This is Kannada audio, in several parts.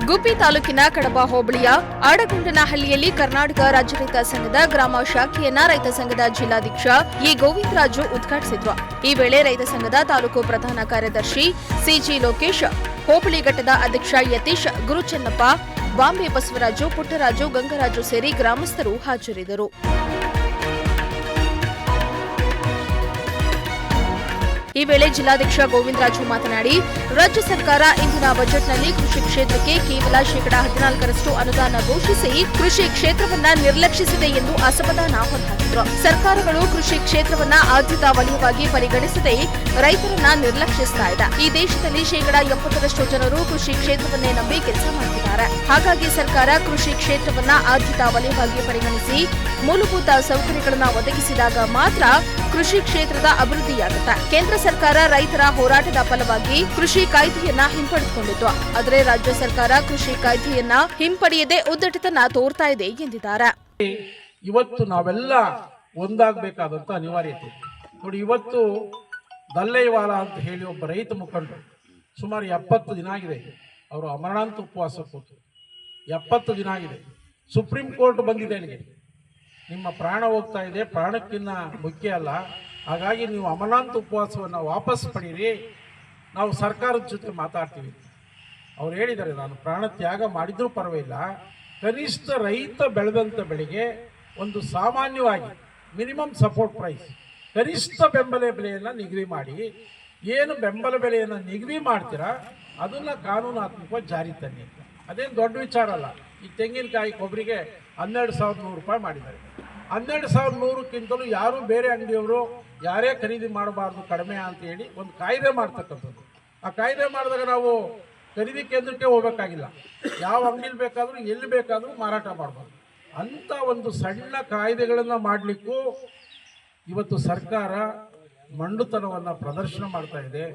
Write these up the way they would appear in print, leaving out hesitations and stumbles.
ಗುಬ್ಬಿ ತಾಲೂಕಿನ ಕಡಬ ಹೋಬಳಿಯ ಆಡಗುಂಡನಹಳ್ಳಿಯಲ್ಲಿ ಕರ್ನಾಟಕ ರಾಜ್ಯ ರೈತ ಸಂಘದ ಗ್ರಾಮ ಶಾಖೆಯನ್ನ ರೈತ ಸಂಘದ ಜಿಲ್ಲಾಧ್ಯಕ್ಷ ಎ ಗೋವಿಂದರಾಜು ಉದ್ಘಾಟಿಸಿದ್ರು. ಈ ವೇಳೆ ರೈತ ಸಂಘದ ತಾಲೂಕು ಪ್ರಧಾನ ಕಾರ್ಯದರ್ಶಿ ಸಿಜಿ ಲೋಕೇಶ್, ಹೋಬಳಿ ಘಟ್ಟದ ಅಧ್ಯಕ್ಷ ಯತೀಶ್, ಗುರುಚನ್ನಪ್ಪ, ಬಾಂಬೆ ಬಸವರಾಜು, ಪುಟ್ಟರಾಜು, ಗಂಗರಾಜು ಸೇರಿ ಗ್ರಾಮಸ್ಥರು ಹಾಜರಿದ್ದರು. ಈ ವೇಳೆ ಜಿಲ್ಲಾಧ್ಯಕ್ಷ ಗೋವಿಂದರಾಜು ಮಾತನಾಡಿ, ರಾಜ್ಯ ಸರ್ಕಾರ ಇಂದಿನ ಬಜೆಟ್ನಲ್ಲಿ ಕೃಷಿ ಕ್ಷೇತ್ರಕ್ಕೆ ಕೇವಲ ಶೇಕಡಾ 14ರಷ್ಟು ಅನುದಾನ ಘೋಷಿಸಿ ಕೃಷಿ ಕ್ಷೇತ್ರವನ್ನ ನಿರ್ಲಕ್ಷಿಸಿದೆ ಎಂದು ಅಸಮಾಧಾನ ಹೊರಹಾಕಿದರು. ಸರ್ಕಾರಗಳು ಕೃಷಿ ಕ್ಷೇತ್ರವನ್ನ ಆದ್ಯತಾ ವಲಯವಾಗಿ ಪರಿಗಣಿಸದೆ ರೈತರನ್ನ ನಿರ್ಲಕ್ಷಿಸ್ತಾ ಇದೆ. ಈ ದೇಶದಲ್ಲಿ ಶೇಕಡಾ 70ರಷ್ಟು ಜನರು ಕೃಷಿ ಕ್ಷೇತ್ರವನ್ನೇ ನಂಬಿ ಕೆಲಸ ಮಾಡುತ್ತಿದ್ದಾರೆ. ಹಾಗಾಗಿ ಸರ್ಕಾರ ಕೃಷಿ ಕ್ಷೇತ್ರವನ್ನ ಆದ್ಯತಾ ವಲಯವಾಗಿ ಪರಿಗಣಿಸಿ ಮೂಲಭೂತ ಸೌಕರ್ಯಗಳನ್ನು ಒದಗಿಸಿದಾಗ ಮಾತ್ರ ಕೃಷಿ ಕ್ಷೇತ್ರದ ಅಭಿವೃದ್ಧಿಯಾಗುತ್ತೆ. ಕೇಂದ್ರ ಸರ್ಕಾರ ರೈತರ ಹೋರಾಟದ ಫಲವಾಗಿ ಕೃಷಿ ಕಾಯ್ದೆಯನ್ನ ಹಿಂಪಡೆದುಕೊಂಡಿತ್ತು. ಆದರೆ ರಾಜ್ಯ ಸರ್ಕಾರ ಕೃಷಿ ಕಾಯ್ದೆಯನ್ನ ಹಿಂಪಡೆಯದೆ ಉದ್ದಟತನ ತೋರ್ತಾ ಇದೆ ಎಂದಿದ್ದಾರೆ. ಇವತ್ತು ನಾವೆಲ್ಲ ಒಂದಾಗಬೇಕಾದಂತ ಅನಿವಾರ್ಯತೆ ನೋಡಿ. ಇವತ್ತು ದಲ್ಲೈವಾಲ ಅಂತ ಹೇಳಿ ಒಬ್ಬ ರೈತ ಮುಖಂಡರು ಸುಮಾರು 70 ದಿನ ಆಗಿದೆ ಅವರು ಅಮರಣಾಂತ ಉಪವಾಸ ಕೂತು. 70 ದಿನ ಆಗಿದೆ. ಸುಪ್ರೀಂ ಕೋರ್ಟ್ ಬಂದಿದೆ, ಅಲ್ಲಿಗೆ ನಿಮ್ಮ ಪ್ರಾಣ ಹೋಗ್ತಾ ಇದೆ, ಪ್ರಾಣಕ್ಕಿನ್ನ ಮುಖ್ಯ ಅಲ್ಲ, ಹಾಗಾಗಿ ನೀವು ಅಮರನಾಥ ಉಪವಾಸವನ್ನು ವಾಪಸ್ ಪಡೀರಿ, ನಾವು ಸರ್ಕಾರದ ಜೊತೆ ಮಾತಾಡ್ತೀವಿ. ಅವ್ರು ಹೇಳಿದ್ದಾರೆ, ನಾನು ಪ್ರಾಣ ತ್ಯಾಗ ಮಾಡಿದ್ರೂ ಪರವಾಗಿಲ್ಲ, ಕನಿಷ್ಠ ರೈತ ಬೆಳೆದಂಥ ಬೆಳೆಗೆ ಒಂದು ಸಾಮಾನ್ಯವಾಗಿ ಮಿನಿಮಮ್ ಸಪೋರ್ಟ್ ಪ್ರೈಸ್, ಕನಿಷ್ಠ ಬೆಂಬಲ ಬೆಲೆಯನ್ನು ನಿಗದಿ ಮಾಡಿ, ಏನು ಬೆಂಬಲ ಬೆಲೆಯನ್ನು ನಿಗದಿ ಮಾಡ್ತೀರಾ ಅದನ್ನು ಕಾನೂನಾತ್ಮಕವಾಗಿ ಜಾರಿ ತನ್ನಿ ಅಂತ. ಅದೇನು ದೊಡ್ಡ ವಿಚಾರ ಅಲ್ಲ. ಈ ತೆಂಗಿನಕಾಯಿ ಕೊಬ್ಬರಿಗೆ 12,100 ರೂಪಾಯಿ ಮಾಡಿದ್ದಾರೆ. 12,100ಕ್ಕಿಂತಲೂ ಯಾರು ಬೇರೆ ಅಂಗಡಿಯವರು ಯಾರೇ ಖರೀದಿ ಮಾಡಬಾರ್ದು ಕಡಿಮೆ ಅಂತ ಹೇಳಿ ಒಂದು ಕಾಯ್ದೆ ಮಾಡ್ತಕ್ಕಂಥದ್ದು. ಆ ಕಾಯ್ದೆ ಮಾಡಿದಾಗ ನಾವು ಖರೀದಿ ಕೇಂದ್ರಕ್ಕೆ ಹೋಗಬೇಕಾಗಿಲ್ಲ, ಯಾವ ಅಂಗಡಿಲಿ ಬೇಕಾದರೂ ಎಲ್ಲಿ ಬೇಕಾದರೂ ಮಾರಾಟ ಮಾಡಬಾರ್ದು ಅಂಥ ಒಂದು ಸಣ್ಣ ಕಾಯ್ದೆಗಳನ್ನು ಮಾಡಲಿಕ್ಕೂ ಇವತ್ತು ಸರ್ಕಾರ ಮಂಡುತನವನ್ನು ಪ್ರದರ್ಶನ ಮಾಡ್ತಾ ಇದೆ.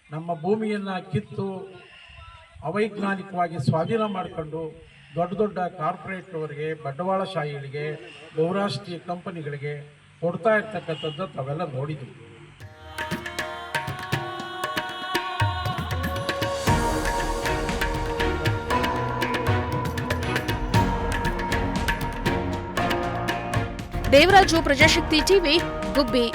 ನಮ್ಮ ಭೂಮಿಯನ್ನು ಕಿತ್ತು ಅವೈಜ್ಞಾನಿಕವಾಗಿ ಸ್ವಾಧೀನ ಮಾಡಿಕೊಂಡು ದೊಡ್ಡ ದೊಡ್ಡ ಕಾರ್ಪೊರೇಟ್ವರಿಗೆ, ಬಂಡವಾಳಶಾಹಿಗಳಿಗೆ, ಬಹುರಾಷ್ಟ್ರೀಯ ಕಂಪನಿಗಳಿಗೆ ಕೊಡ್ತಾ ಇರ್ತಕ್ಕಂಥದ್ದು ತಾವೆಲ್ಲ ನೋಡಿದ್ವಿ. ದೇವರಾಜು, ಪ್ರಜಾಶಕ್ತಿ ಟಿವಿ, ಗುಬ್ಬಿ.